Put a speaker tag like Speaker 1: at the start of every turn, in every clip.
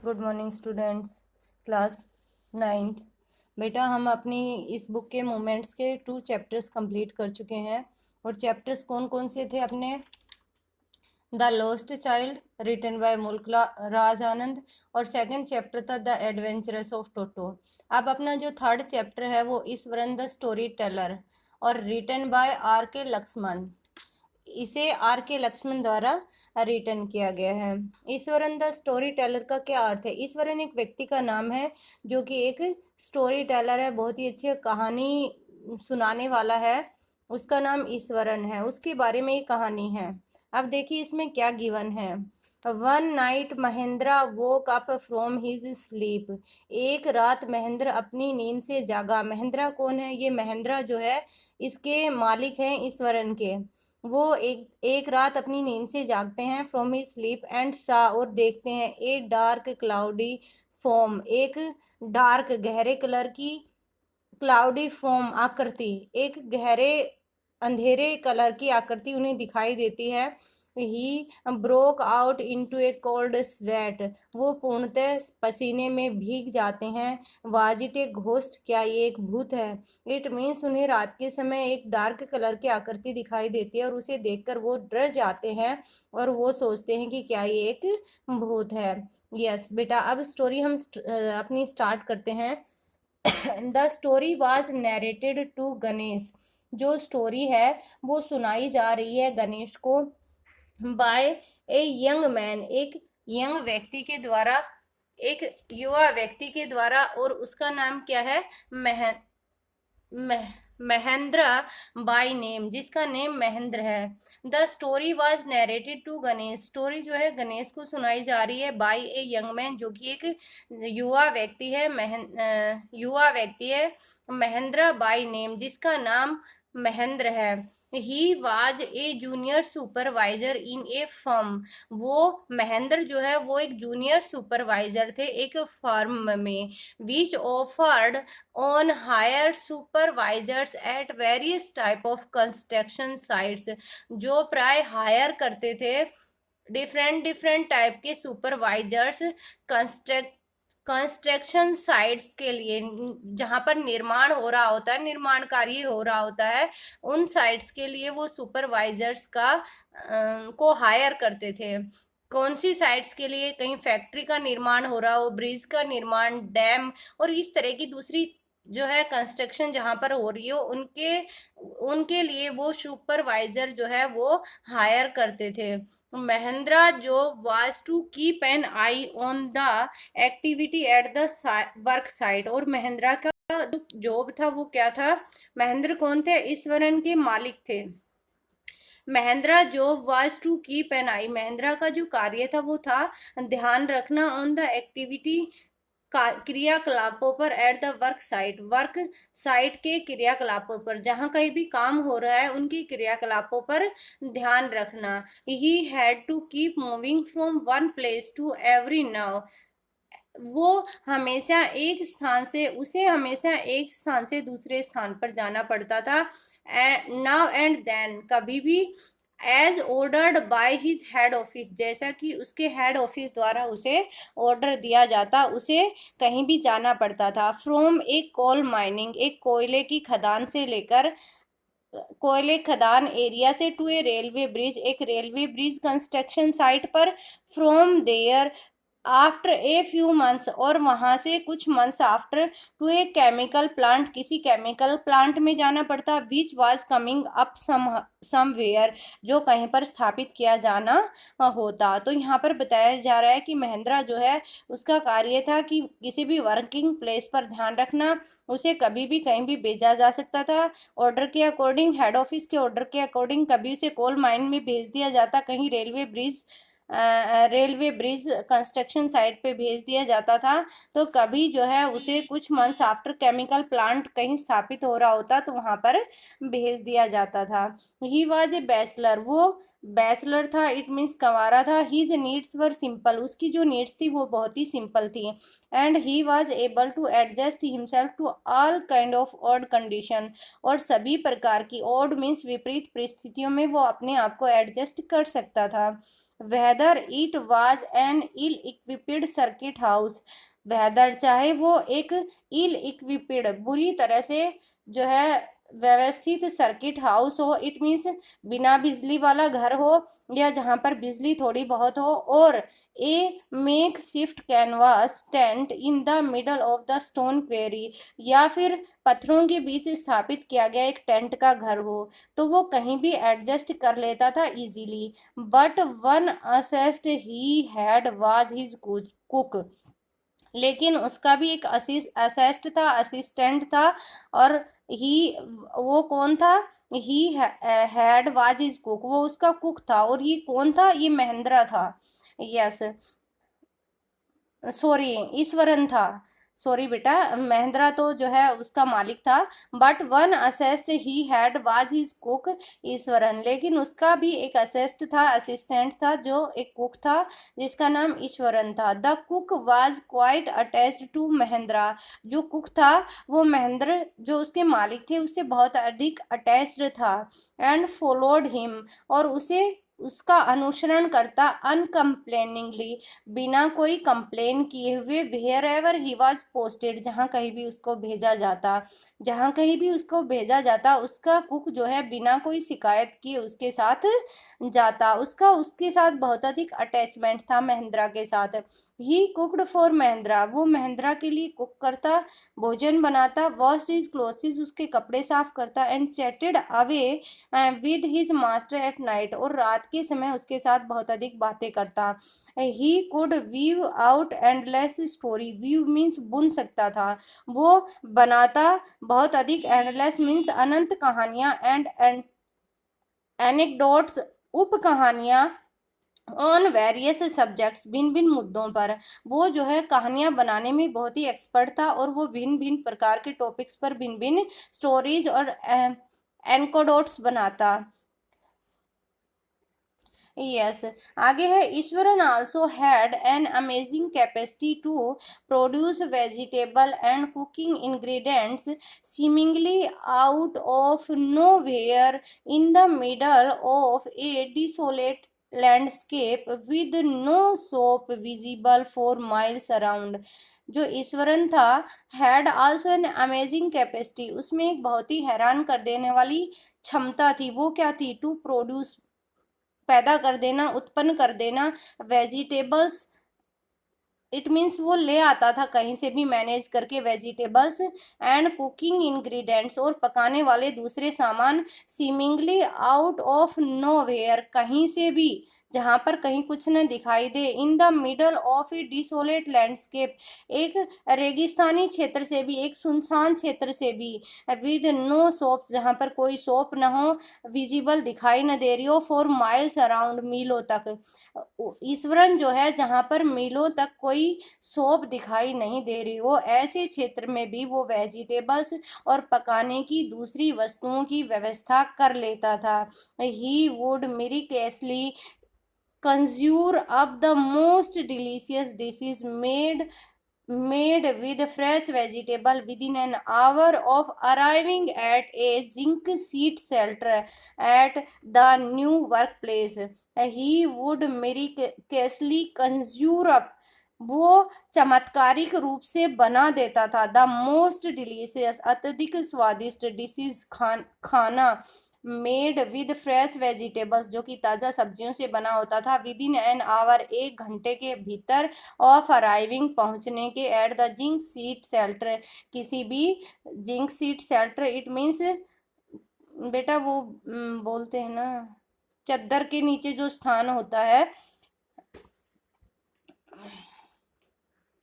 Speaker 1: Good morning students, class 9th। बेटा हम अपनी इस बुक के मोमेंट्स के 2 चैप्टर्स कंप्लीट कर चुके हैं। और चैप्टर्स कौन कौन से थे अपने? The lost child written by Mulk Raj Anand, और सेकंड चैप्टर था द एडवेंचरस ऑफ टोटो। अब अपना जो थर्ड चैप्टर है वो ईश्वरन द स्टोरी टेलर और written by R K Laxman. इसे आर के लक्ष्मण द्वारा रिटन किया गया है। ईश्वरन द स्टोरी टेलर का क्या अर्थ है? ईश्वरन एक व्यक्ति का नाम है जो कि एक स्टोरी टेलर है, बहुत ही अच्छी कहानी सुनाने वाला है। उसका नाम ईश्वरन है, उसके बारे में ये कहानी है। अब देखिए इसमें क्या गिवन है। One night Mahindra woke up from his sleep. एक रात महेंद्र अपनी नींद से जागा। महेंद्रा कौन है? ये महेंद्रा जो है इसके मालिक हैं ईश्वरन के। वो एक रात अपनी नींद से जागते हैं फ्रॉम हिज स्लीप एंड सा, और देखते हैं ए डार्क क्लाउडी फॉर्म, एक डार्क गहरे कलर की क्लाउडी फॉर्म आकृति, एक गहरे अंधेरे कलर की आकृति उन्हें दिखाई देती है। He broke out into A cold sweat, वो पूर्णतः पसीने में भीग जाते हैं। वाज इट ए घोस्ट, क्या ये एक भूत है? इट मीन्स उन्हें रात के समय एक डार्क कलर की आकृति दिखाई देती है और उसे देखकर वो डर जाते हैं और वो सोचते हैं कि क्या ये एक भूत है। यस बेटा, अब स्टोरी हम अपनी स्टार्ट करते हैं। The story was narrated to Ganesh, जो स्टोरी है वो सुनाई जा रही है गणेश को बाय ए यंग मैन, एक यंग व्यक्ति के द्वारा, एक युवा व्यक्ति के द्वारा, और उसका नाम क्या है? महेंद्र बाय नेम, जिसका नेम महेंद्र है। The story was narrated to Ganesh, story जो है गणेश को सुनाई जा रही है बाय ए यंग मैन, जो कि एक युवा व्यक्ति है। युवा व्यक्ति है महेंद्र बाय नेम, जिसका नाम महेंद्र है। ही was A junior supervisor in A firm, वो महेंद्र जो है वो एक जूनियर सुपरवाइजर थे एक फर्म में। Which offered on hire supervisors at various type of construction sites, जो प्राय हायर करते थे डिफरेंट डिफरेंट टाइप के सुपरवाइजर्स कंस्ट्रक्शन साइट्स के लिए, जहाँ पर निर्माण हो रहा होता है, निर्माण कार्य हो रहा होता है, उन साइट्स के लिए वो सुपरवाइजर्स को हायर करते थे। कौन सी साइट्स के लिए? कहीं फैक्ट्री का निर्माण हो रहा हो, ब्रिज का निर्माण, डैम और इस तरह की दूसरी जो है कंस्ट्रक्शन जहाँ पर हो रही हो, उनके उनके लिए वो सुपरवाइजर जो है वो हायर करते थे। महेंद्रा जो was to keep an eye on the activity at the work site, और महेंद्रा का जो जॉब था वो क्या था? महेंद्र कौन थे? ईश्वरन के मालिक थे। Mahendra job was to keep an eye, Mahendra का जो कार्य था वो था ध्यान रखना ऑन द एक्टिविटी, क्रियाकलापों पर एट द वर्क साइट के क्रियाकलापों पर, जहाँ कहीं भी काम हो रहा है उनकी क्रियाकलापों पर ध्यान रखना। He had to keep moving from one place to every now, वो हमेशा एक स्थान से दूसरे स्थान पर जाना पड़ता था। नाउ एंड देन, कभी भी, as ordered by his head office, जैसा कि उसके हेड ऑफिस द्वारा उसे ऑर्डर दिया जाता, उसे कहीं भी जाना पड़ता था। फ्रॉम ए कोल माइनिंग, एक कोयले की खदान से लेकर, कोयले खदान एरिया से, टू ए रेलवे ब्रिज, एक रेलवे ब्रिज कंस्ट्रक्शन साइट पर, from there after a few months, और वहाँ से कुछ months after, to a chemical plant, किसी केमिकल प्लांट में जाना पड़ता, which was coming up somewhere, जो कहीं पर स्थापित किया जाना होता। तो यहाँ पर बताया जा रहा है कि महेंद्रा जो है उसका कार्य था कि किसी भी वर्किंग प्लेस पर ध्यान रखना, उसे कभी भी कहीं भी भेजा जा सकता था ऑर्डर के अकॉर्डिंग, हेड ऑफिस के ऑर्डर के अकॉर्डिंग। कभी उसे कोल माइन में भेज दिया जाता, कहीं रेलवे ब्रिज कंस्ट्रक्शन साइट पे भेज दिया जाता था, तो कभी जो है उसे कुछ मंथ्स आफ्टर केमिकल प्लांट कहीं स्थापित हो रहा होता तो वहां पर भेज दिया जाता था। ही वाज ए बैचलर, वो बैचलर था, इट मीन्स कंवारा था। हीज नीड्स वर सिंपल, उसकी जो नीड्स थी वो बहुत ही सिंपल थी। And he was able to adjust himself to all kind of odd condition, और सभी प्रकार की ऑड मीन्स विपरीत परिस्थितियों में वो अपने आप को एडजस्ट कर सकता था। Whether it was an ill equipped circuit house, whether चाहे वो एक इल इक्विप्ड बुरी तरह से जो है व्यवस्थित सर्किट हाउस हो, इट मीन्स बिना बिजली वाला घर हो या जहां पर बिजली थोड़ी बहुत हो, और a makeshift canvas tent in the middle of the stone quarry, या फिर पत्थरों के बीच स्थापित किया गया एक टेंट का घर हो, तो वो कहीं भी एडजस्ट कर लेता था easily. But one asset he had was his cook, लेकिन उसका भी एक असिस्ट था, असिस्टेंट था, और ही वो कौन था, he had was his cook, वो उसका कुक था, और ये कौन था, ये महेंद्र था, यस सॉरी ईश्वरन था, सॉरी बेटा, महेंद्रा तो जो है उसका मालिक था, but one assist he had was his cook Eswaran, लेकिन उसका भी एक असिस्ट था, असिस्टेंट था, जो एक कुक था जिसका नाम ईश्वरन था। The cook was quite attached to Mahendra, जो कुक था वो महेंद्र जो उसके मालिक थे उससे बहुत अधिक अटैच्ड था, एंड फॉलोड हिम, और उसे उसका अनुसरण करता अनकम्प्लेनिंगली, बिना कोई कंप्लेन किए हुए, wherever he was posted, जहाँ कहीं भी उसको भेजा जाता, जहाँ कहीं भी उसको भेजा जाता उसका कुक जो है बिना कोई शिकायत किए उसके साथ जाता, उसका उसके साथ बहुत अधिक अटैचमेंट था महेंद्रा के साथ। ही कुकड फॉर महेंद्रा, वो महेंद्रा के लिए कुक करता, भोजन बनाता, वॉश्ड हिज क्लोथ्स, उसके कपड़े साफ करता, and chatted away with his master at night, और रात के समय उसके साथ बहुत अधिक बातें करता। He could weave out endless story, weave means बुन सकता था, वो बनाता बहुत अधिक, एंडलेस मीन्स अनंत कहानियां, एंड एनेक्डोट्स उप कहानियां, ऑन वेरियस सब्जेक्ट्स भिन्न भिन्न मुद्दों पर, वो जो है कहानियां बनाने में बहुत ही एक्सपर्ट था, और वो भिन्न भिन्न प्रकार के टॉपिक्स पर भिन्न भिन्न स्टोरीज और एनकोडोट्स बनाता। यस, आगे है, Iswaran also had an amazing capacity to produce vegetable and cooking ingredients seemingly out of nowhere in the middle of a desolate landscape with no shop visible for miles around. जो ईश्वरन था, had also an amazing capacity, उसमें एक बहुत ही हैरान कर देने वाली क्षमता थी, वो क्या थी, टू प्रोड्यूस पैदा कर देना, उत्पन्न कर देना, वेजिटेबल्स, इट मीन्स वो ले आता था कहीं से भी मैनेज करके वेजिटेबल्स, एंड कुकिंग इंग्रेडिएंट्स, और पकाने वाले दूसरे सामान, सीमिंगली आउट ऑफ नोवेयर, कहीं से भी, जहां पर कहीं कुछ न दिखाई दे, in the middle of a desolate landscape, एक रेगिस्तानी क्षेत्र से भी, एक सुनसान क्षेत्र से भी, विद नो सोप, जहां पर कोई सोप न हो, विजिबल दिखाई न दे रही हो, फॉर माइल्स अराउंड, मीलों तक, ईश्वरन जो है जहां पर मीलों तक कोई सोप दिखाई नहीं दे रही हो, ऐसे क्षेत्र में भी वो वेजिटेबल्स और पकाने की दूसरी वस्तुओं की व्यवस्था कर लेता था। He would miraculously conjure up the most delicious dishes made with fresh vegetable within an hour of arriving at a zinc sheet shelter at the new workplace. He would miraculously conjure up, वो चमत्कारिक रूप से बना देता था, the most delicious, अत्यधिक स्वादिष्ट, dishes खाना, मेड विद फ्रेश वेजिटेबल्स, जो कि ताज़ा सब्जियों से बना होता था, विद इन एन आवर, एक घंटे के भीतर, ऑफ अराइविंग, पहुंचने के, at the zinc seat shelter, किसी भी zinc seat shelter, it means बेटा वो बोलते हैं ना चद्दर के नीचे जो स्थान होता है,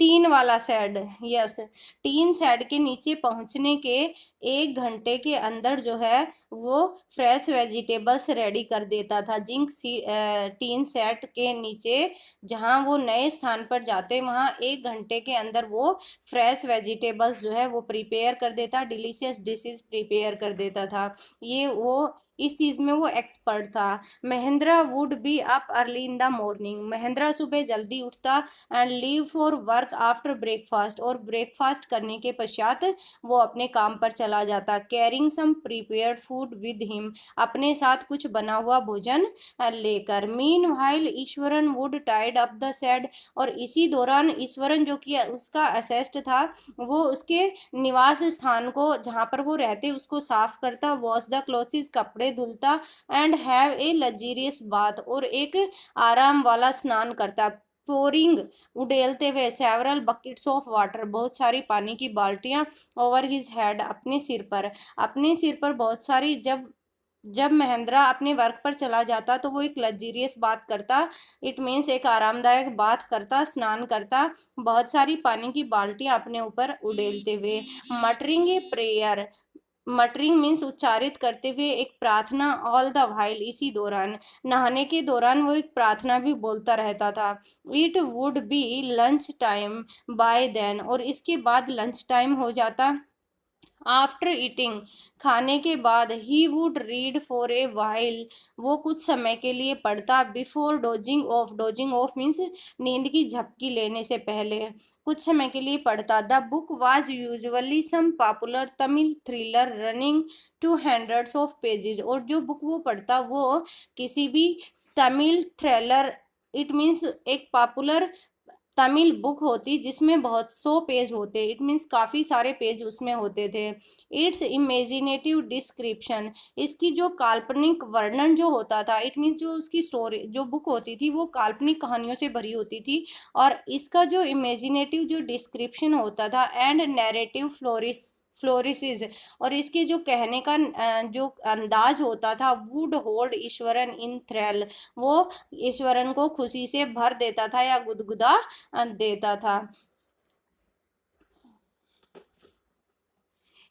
Speaker 1: टीन वाला शेड, यस, टीन शेड के नीचे पहुंचने के एक घंटे के अंदर जो है वो फ्रेश वेजिटेबल्स रेडी कर देता था, टीन शेड के नीचे जहां वो नए स्थान पर जाते, वहां एक घंटे के अंदर वो फ्रेश वेजिटेबल्स जो है वो प्रिपेयर कर देता, डिलीशियस डिशेस प्रिपेयर कर देता था। ये वो इस चीज में वो एक्सपर्ट था। Mahendra would be up early in the morning, Mahendra सुबह जल्दी उठता and leave for work after breakfast, और ब्रेकफास्ट करने के पश्चात वो अपने काम पर चला जाता। Carrying some prepared food with him, अपने साथ कुछ बना हुआ भोजन लेकर। Meanwhile Iswaran would tidy up the shed, और इसी दौरान ईश्वरन जो कि उसका असिस्ट था, वो उसके निवास स्थान को जहाँ पर वो रहते उसको साफ करता, वॉश द क्लोथ्स, कपड़े धुलता, and have a luxurious bath, और एक आराम वाला स्नान करता। पोरिंग, उड़ेलते हुए, सेवरल बकेट्स ऑफ वाटर, बहुत सारी पानी की बाल्टियां, ओवर हिज हेड, अपने सिर पर, अपने सिर पर बहुत सारी। जब जब महेंद्रा अपने वर्क पर चला जाता तो वो एक लग्जरियस बात करता, इट मीन्स एक आरामदायक बात करता, स्नान करता, बहुत सारी पानी की बाल्टियां अपने ऊपर उड़ेलते हुए। Muttering a prayer, muttering means उच्चारित करते हुए एक प्रार्थना, ऑल द वाइल, इसी दौरान, नहाने के दौरान वो एक प्रार्थना भी बोलता रहता था। It would be lunch time by then, और इसके बाद लंच टाइम हो जाता। आफ्टर ईटिंग, खाने के बाद, he would read for a while, वो कुछ समय के लिए पढ़ता। Before dosing of, dosing of means नींद की झपकी लेने से पहले कुछ समय के लिए पढ़ता। The book was usually some popular Tamil thriller running to hundreds of pages, और जो बुक वो पढ़ता वो किसी भी तमिल थ्रिलर, इट मीन्स एक पॉपुलर तमिल बुक होती जिसमें बहुत 100 पेज होते, इट मीन्स काफ़ी सारे पेज उसमें होते थे। इट्स इमेजिनेटिव डिस्क्रिप्शन, इसकी जो काल्पनिक वर्णन जो होता था, इट मीन्स जो उसकी स्टोरी जो बुक होती थी वो काल्पनिक कहानियों से भरी होती थी, और इसका जो इमेजिनेटिव जो डिस्क्रिप्शन होता था एंड नैरेटिव फ्लोरिसेस, और इसके जो कहने का जो अंदाज होता था, would hold Eswaran in thrill, वो ईश्वरन को खुशी से भर देता था या गुदगुदा देता था।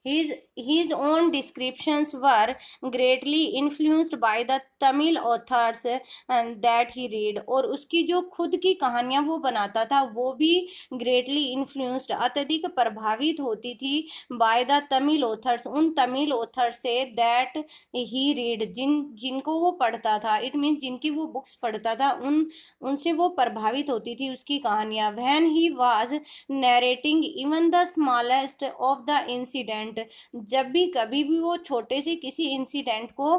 Speaker 1: His own descriptions were greatly influenced by the Tamil authors and that he read, और उसकी जो खुद की कहानियां वो बनाता था वो भी greatly influenced, अत्यधिक प्रभावित होती थी, by the Tamil authors, उन तमिल authors से, that he read, जिनको वो पढ़ता था, it means जिनकी वो बुक्स पढ़ता था, उनसे वो प्रभावित होती थी उसकी कहानियां। when he was narrating even the smallest of the incident, जब भी कभी भी वो छोटे से किसी इंसिडेंट को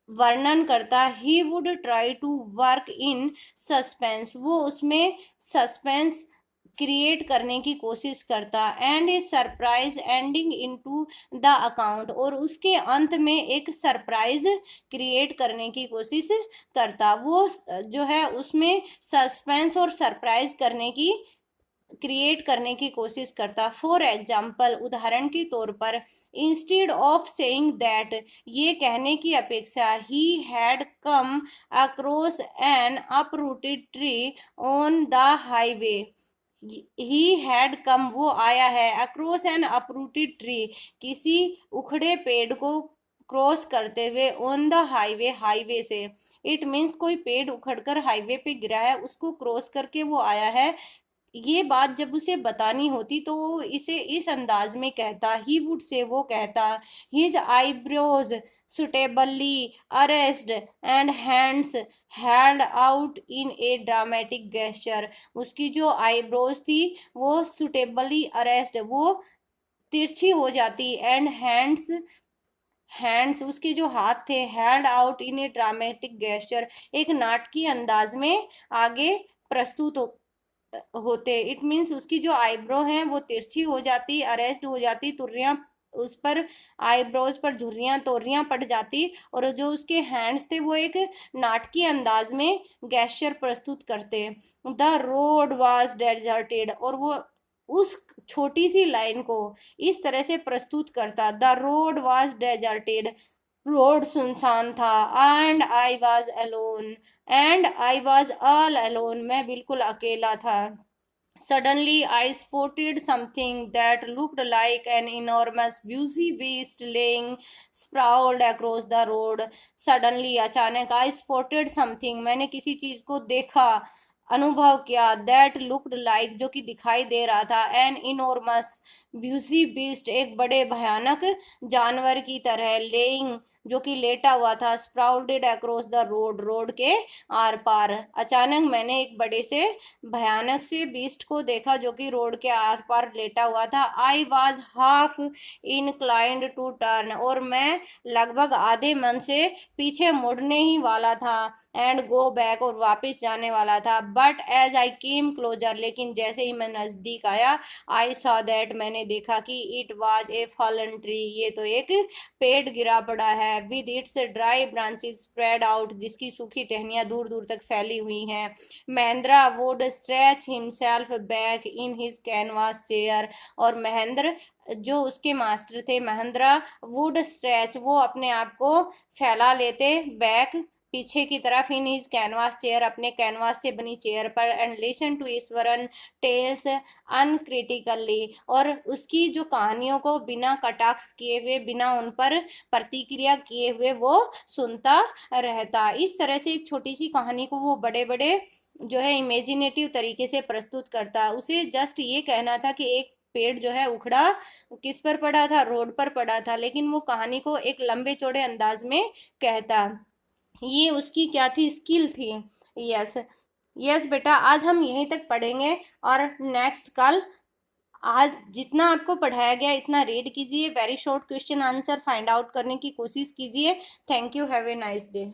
Speaker 1: वर्णन करता, he would try to work in suspense, वो उसमें सस्पेंस क्रिएट करने की कोशिश करता, and a surprise ending into the account, और उसके अंत में एक सरप्राइज क्रिएट करने की कोशिश करता। वो जो है उसमें सस्पेंस और सरप्राइज करने की क्रिएट करने की कोशिश करता। फॉर एग्जाम्पल, उदाहरण के तौर पर, इंस्टेड ऑफ सेइंग दैट, ये कहने की अपेक्षा, he had come across N uprooted tree on the highway, he had come, वो आया है, अक्रॉस एन अपरूटेड ट्री, किसी उखड़े पेड़ को क्रॉस करते हुए, ऑन द हाईवे, हाईवे से, इट मीन्स कोई पेड़ उखड़कर हाईवे पे गिरा है उसको क्रॉस करके वो आया है। ये बात जब उसे बतानी होती तो वो इसे इस अंदाज में कहता, ही वुड से, वो कहता, his eyebrows suitably arrested and hands held out in a dramatic gesture, उसकी जो आईब्रोज थी वो सुटेबली अरेस्ड, वो तिरछी हो जाती, एंड हैंड्स उसके जो हाथ थे, held out in a dramatic gesture, एक नाटकीय अंदाज में आगे प्रस्तुत होते, इट मीन्स उसकी जो आईब्रो हैं वो तिरछी हो जाती, अरेस्ट हो जाती, तुर्रियां उस पर, आईब्रोज पर झुर्रियां तोरियां पड़ जाती, और जो उसके हैंड्स थे वो एक नाटकीय अंदाज में गेस्चर प्रस्तुत करते। द रोड वाज डेजर्टेड, और वो उस छोटी सी लाइन को इस तरह से प्रस्तुत करता, the road was deserted, road सुनसान था, and I was all alone, मैं बिल्कुल अकेला था। Suddenly, I spotted something that looked like an enormous busy beast laying sprawled across the road. Suddenly, अचानक, I spotted something, मैंने किसी चीज को देखा, अनुभव किया, दैट लुक्ड लाइक, जो कि दिखाई दे रहा था, एन इनोर्मस ब्यूसी बीस्ट, एक बड़े भयानक जानवर की तरह, लेइंग जो कि लेटा हुआ था, sprouted across the road, road के आर पार। अचानक मैंने एक बड़े से भयानक से बीस्ट को देखा जो कि रोड के आर पार लेटा हुआ था। I was half inclined to turn, और मैं लगभग आधे मन से पीछे मुड़ने ही वाला था, एंड गो बैक, और वापस जाने वाला था। But as I came closer, लेकिन जैसे ही मैं नजदीक आया, आई सॉ दैट, मैंने देखा कि it was a fallen tree, ये तो एक पेड़ गिरा पड़ा है, with its dry branches spread out, जिसकी सूखी टहनियां दूर दूर तक फैली हुई हैं। Mahendra would stretch himself back in his canvas chair, और महेंद्र जो उसके मास्टर थे, महेंद्र वुड स्ट्रेच, वो अपने आप को फैला लेते बैक, पीछे की तरफ, इन हिज कैनवास चेयर, अपने कैनवास से बनी चेयर पर, and listen to Iswaran tells uncritically, और उसकी जो कहानियों को बिना कटाक्ष किए हुए, बिना उन पर प्रतिक्रिया किए हुए वो सुनता रहता। इस तरह से एक छोटी सी कहानी को वो बड़े बड़े जो है इमेजिनेटिव तरीके से प्रस्तुत करता। उसे जस्ट ये कहना था कि एक पेड़ जो है उखड़ा किस पर पड़ा था, रोड पर पड़ा था, लेकिन वो कहानी को एक लंबे चौड़े अंदाज में कहता। ये उसकी क्या थी, स्किल थी। यस, यस बेटा, आज हम यहीं तक पढ़ेंगे, और नेक्स्ट कल, आज जितना आपको पढ़ाया गया इतना रीड कीजिए, very short question answer find out करने की कोशिश कीजिए। Thank you, have a nice day.